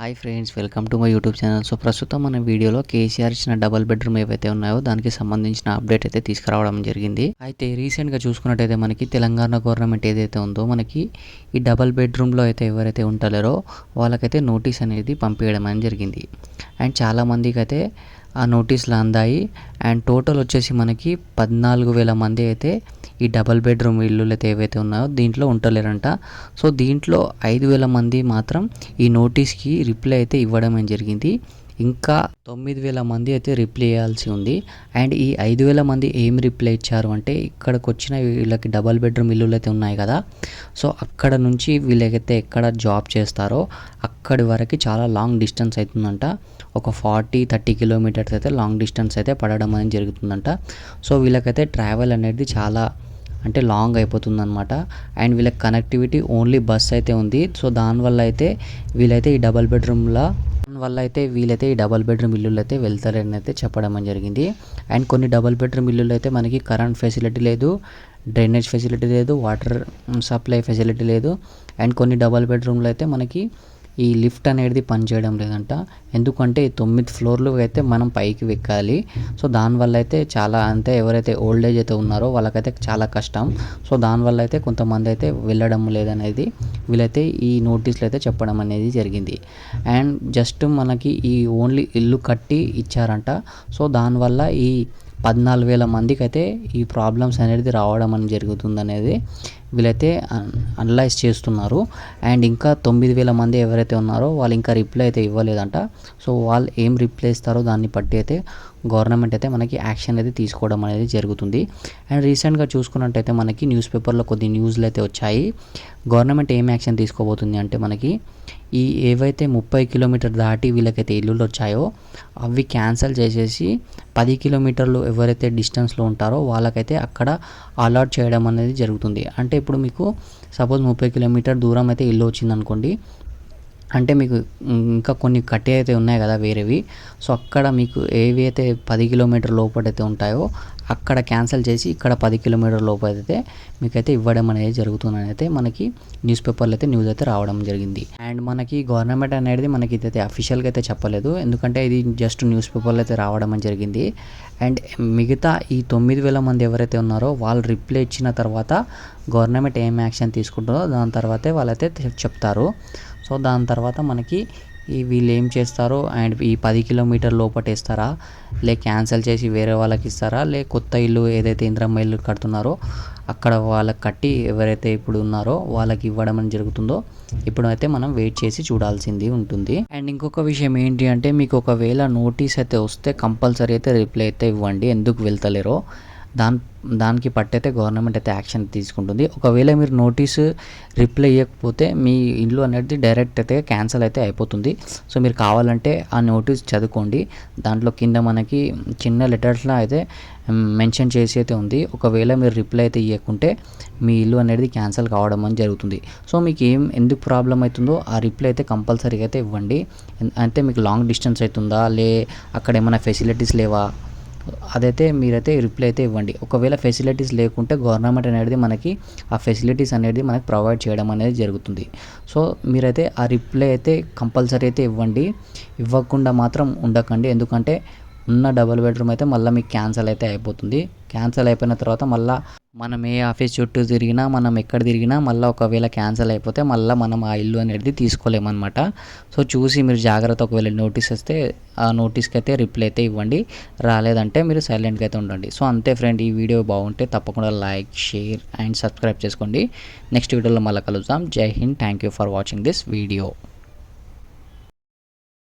Hi friends, welcome to my YouTube channel. So ప్రస్తుతం మన వీడియోలో కేసీఆర్ ఇచ్చిన డబుల్ బెడ్రూమ్ ఏవైతే ఉన్నాయో దానికి సంబంధించిన అప్డేట్ అయితే తీసుకురావడం జరిగింది. అయితే రీసెంట్గా చూసుకున్నట్టయితే మనకి తెలంగాణ గవర్నమెంట్ ఏదైతే ఉందో మనకి ఈ డబుల్ బెడ్రూమ్లో అయితే ఎవరైతే ఉంటారో వాళ్ళకైతే నోటీస్ అనేది పంపించడం అనేది జరిగింది. అండ్ చాలామందికి అయితే ఆ నోటీసులు అందాయి. అండ్ టోటల్ వచ్చేసి మనకి 14,000 మంది అయితే ఈ డబల్ బెడ్రూమ్ ఇల్లులు అయితే ఏవైతే ఉన్నాయో దీంట్లో ఉండలేరంట. సో దీంట్లో 5,000 మంది మాత్రం ఈ నోటీస్కి రిప్లై అయితే ఇవ్వడం జరిగింది. ఇంకా 9,000 మంది అయితే రిప్లై చేయాల్సి ఉంది. అండ్ ఈ 5,000 మంది ఏం రిప్లై ఇచ్చారు అంటే, ఇక్కడికి వచ్చిన వీళ్ళకి డబల్ బెడ్రూమ్ ఇల్లులు అయితే ఉన్నాయి కదా, సో అక్కడ నుంచి వీళ్ళకైతే ఎక్కడ జాబ్ చేస్తారో అక్కడి వరకు చాలా లాంగ్ డిస్టెన్స్ అవుతుందంట. ఒక 40-30 కిలోమీటర్స్ అయితే లాంగ్ డిస్టెన్స్ అయితే పడడం అనేది జరుగుతుందంట. సో వీళ్ళకైతే ట్రావెల్ అనేది చాలా అంటే లాంగ్ అయిపోతుందన్నమాట. అండ్ వీళ్ళకి కనెక్టివిటీ ఓన్లీ బస్ అయితే ఉంది. సో దానివల్ల అయితే వీళ్ళైతే ఈ డబల్ బెడ్రూమ్లో ఈ డబల్ బెడ్రూమ్ ఇల్లులు అయితే వెళ్తారని అయితే చెప్పడం జరిగింది. అండ్ కొన్ని డబల్ బెడ్రూమ్ ఇల్లులు అయితే మనకి కరెంట్ ఫెసిలిటీ లేదు, డ్రైనేజ్ ఫెసిలిటీ లేదు, వాటర్ సప్లై ఫెసిలిటీ లేదు. అండ్ కొన్ని డబల్ బెడ్రూమ్లో అయితే మనకి ఈ లిఫ్ట్ అనేది పనిచేయడం లేదంట. ఎందుకంటే 9 ఫ్లోర్లు అయితే మనం పైకి ఎక్కాలి. సో దానివల్ల అయితే చాలా అంటే ఎవరైతే ఓల్డ్ ఏజ్ అయితే ఉన్నారో వాళ్ళకైతే చాలా కష్టం. సో దానివల్ల అయితే కొంతమంది అయితే వెళ్ళడం లేదనేది వీళ్ళైతే ఈ నోటీసులు అయితే చెప్పడం అనేది జరిగింది. అండ్ జస్ట్ మనకి ఈ ఓన్లీ ఇల్లు కట్టి ఇచ్చారంట. సో దానివల్ల ఈ 14,000 మందికి అయితే ఈ ప్రాబ్లమ్స్ అనేది రావడం అని జరుగుతుందనేది వీళ్ళైతే అనలైజ్ చేస్తున్నారు. అండ్ ఇంకా 9,000 మంది ఎవరైతే ఉన్నారో వాళ్ళు ఇంకా రిప్లై అయితే ఇవ్వలేదంట. సో వాళ్ళు ఏం రిప్లై ఇస్తారో దాన్ని బట్టి అయితే గవర్నమెంట్ అయితే మనకి యాక్షన్ అయితే తీసుకోవడం అనేది జరుగుతుంది. అండ్ రీసెంట్గా చూసుకున్నట్టయితే మనకి న్యూస్ పేపర్లో కొద్ది న్యూస్లు అయితే వచ్చాయి. గవర్నమెంట్ ఏం యాక్షన్ తీసుకోబోతుంది అంటే, మనకి ఈ ఏవైతే 30 కిలోమీటర్ దాటి వీళ్ళకైతే ఇల్లులు వచ్చాయో అవి క్యాన్సిల్ చేసేసి 10 కిలోమీటర్లు ఎవరైతే డిస్టెన్స్లో ఉంటారో వాళ్ళకైతే అక్కడ అలాట్ చేయడం అనేది జరుగుతుంది. అంటే ఇప్పుడు మీకు సపోజ్ 30 కిలోమీటర్ దూరం అయితే ఇల్లు వచ్చిందనుకోండి, అంటే మీకు ఇంకా కొన్ని కట్టే అయితే ఉన్నాయి కదా వేరేవి. సో అక్కడ మీకు ఏవి అయితే 10 కిలోమీటర్ లోపలైతే ఉంటాయో అక్కడ క్యాన్సిల్ చేసి ఇక్కడ 10 కిలోమీటర్ లోపలైతే మీకైతే ఇవ్వడం అనేది జరుగుతుందని అయితే మనకి న్యూస్ పేపర్లో అయితే న్యూస్ అయితే రావడం జరిగింది. అండ్ మనకి గవర్నమెంట్ అనేది మనకి ఇదైతే అఫీషియల్గా అయితే చెప్పలేదు, ఎందుకంటే ఇది జస్ట్ న్యూస్ పేపర్లో అయితే రావడం అని జరిగింది. అండ్ మిగతా ఈ 9,000 మంది ఎవరైతే ఉన్నారో వాళ్ళు రిప్లై ఇచ్చిన తర్వాత గవర్నమెంట్ ఏం యాక్షన్ తీసుకుంటుందో దాని తర్వాతే వాళ్ళైతే చెప్తారు. సో దాని తర్వాత మనకి వీళ్ళు ఏం చేస్తారో, అండ్ ఈ 10 కిలోమీటర్ లోపటేస్తారా, క్యాన్సిల్ చేసి వేరే వాళ్ళకి ఇస్తారా, కొత్త ఇల్లు ఏదైతే ఇందిరమ్మ ఇల్లు కడుతున్నారో అక్కడ వాళ్ళకి కట్టి ఎవరైతే ఇప్పుడు ఉన్నారో వాళ్ళకి ఇవ్వడం అని జరుగుతుందో ఇప్పుడు అయితే మనం వెయిట్ చేసి చూడాల్సింది ఉంటుంది. అండ్ ఇంకొక విషయం ఏంటి అంటే, మీకు ఒకవేళ నోటీస్ అయితే వస్తే కంపల్సరీ అయితే రిప్లై అయితే ఇవ్వండి. ఎందుకు వెళ్తలేరో దానికి పట్టయితే గవర్నమెంట్ అయితే యాక్షన్ తీసుకుంటుంది. ఒకవేళ మీరు నోటీసు రిప్లై ఇవ్వకపోతే మీ ఇల్లు అనేది డైరెక్ట్ అయితే క్యాన్సిల్ అయితే అయిపోతుంది. సో మీరు కావాలంటే ఆ నోటీస్ చదువుకోండి. దాంట్లో కింద మనకి చిన్న లెటర్స్లో అయితే మెన్షన్ చేసి అయితే ఉంది. ఒకవేళ మీరు రిప్లై అయితే ఇవ్వకుంటే మీ ఇల్లు అనేది క్యాన్సిల్ కావడం అని జరుగుతుంది. సో మీకు ఎందుకు ప్రాబ్లం అవుతుందో ఆ రిప్లై అయితే కంపల్సరీగా అయితే ఇవ్వండి. అంటే మీకు లాంగ్ డిస్టెన్స్ అవుతుందా, అక్కడ ఏమైనా ఫెసిలిటీస్ లేవా, అదైతే మీరైతే రిప్లై అయితే ఇవ్వండి. ఒకవేళ ఫెసిలిటీస్ లేకుంటే గవర్నమెంట్ అనేది మనకి ఆ ఫెసిలిటీస్ అనేది మనకి ప్రొవైడ్ చేయడం అనేది జరుగుతుంది. సో మీరైతే ఆ రిప్లై అయితే కంపల్సరీ అయితే ఇవ్వండి. ఇవ్వకుండా మాత్రం ఉండకండి. ఎందుకంటే ఉన్న డబుల్ బెడ్రూమ్ అయితే మళ్ళీ మీకు క్యాన్సిల్ అయితే అయిపోతుంది. క్యాన్సిల్ అయిపోయిన తర్వాత మళ్ళీ మనం ఏ ఆఫీస్ చుట్టూ తిరిగినా, మనం ఎక్కడ తిరిగినా మళ్ళీ ఒకవేళ క్యాన్సిల్ అయిపోతే మళ్ళీ మనం ఆ ఇల్లు అనేది తీసుకోలేమన్నమాట. సో చూసి మీరు జాగ్రత్త, ఒకవేళ నోటీస్ వస్తే ఆ నోటీస్కి అయితే రిప్లై అయితే ఇవ్వండి. రాలేదంటే మీరు సైలెంట్గా అయితే ఉండండి. సో అంతే ఫ్రెండ్, ఈ వీడియో బాగుంటే తప్పకుండా లైక్, షేర్ అండ్ సబ్స్క్రైబ్ చేసుకోండి. నెక్స్ట్ వీడియోలో మళ్ళీ కలుద్దాం. జై Hind. Thank you for watching this video.